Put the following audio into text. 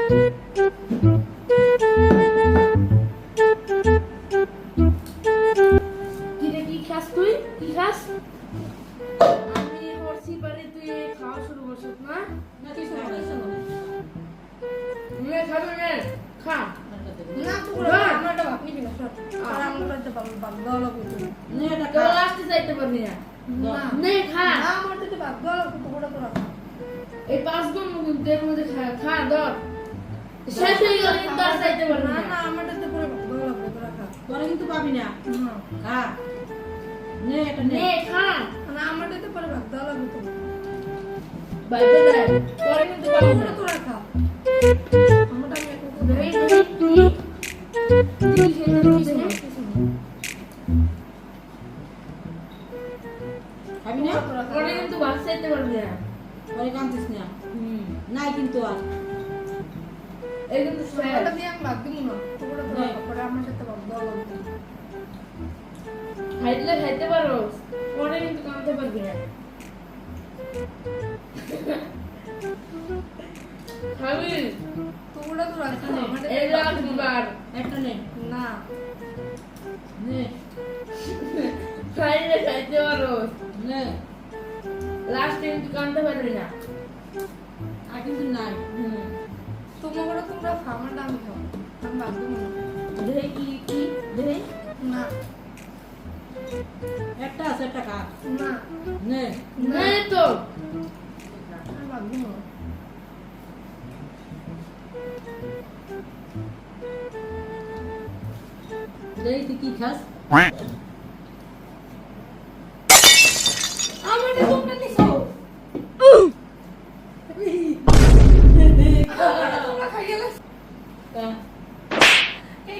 কি খাস তুই? কি খাস? আমি করছি পারি তুই খাওয়া শুরু করছিস না? না কিছু না কিছু না নে খাবি নে খা। না টুকরা আমারটা ভাত নিবি না সব আর আমারটা ভাত দাও লাগবে নে এটা কেউ খা লাস্টে যাইতে পারবি না। না নে খা। না আমারটা তো ভাত দাও লাগবে টুকরা তোরা খা এই 5 গুণ মুখের মধ্যে খা খা ধর। শেষ হয়ে গেলে কিন্তু আর যাইতে পারবি না না। না আমারটা তো পুরো ভাত দাও লাগবে তোরা খা তোরা কিন্তু পাবি না খা নে এটা নে নে খা। না আমারটা তো পুরো ভাত দাও লাগবে তো বাইরে যাই। পরে কিন্তু পাবি না। তোরা খা আমারটা আমি একটু দেই দেই তুই তুই খেতে দিস না। খাবি না তোরা খা পরে কিন্তু ভাত চাইতে পারবি না। পরে কাঁদছিস না নাই কিন্তু আর এই কিন্তু তোরা দিয়ে আমি ভাত দিব না তোরা তোরা খা পরে আমার সাথে ভাত দাও লাগবে খাইলে খাইতে পারো পরে কিন্তু কামতে পারবি না। খাবি তোরা তোরা খা আমারটা এই রাখবার একটা নে না নে খাইলে খাইতে পারো নে লাস্ট কিন্তু কামতে পারবি না। আর কিন্তু নাই তোমরা খা আমারটা আমি খাবো আমি ভাত দিব না দেই কি কি দেই না একটা আছে একটা খা না নে না তো আমি ভাত দিব না দেই তুই কি খাস আমারটা তোমরা নিছো তোমরা খাই গেলে খা এই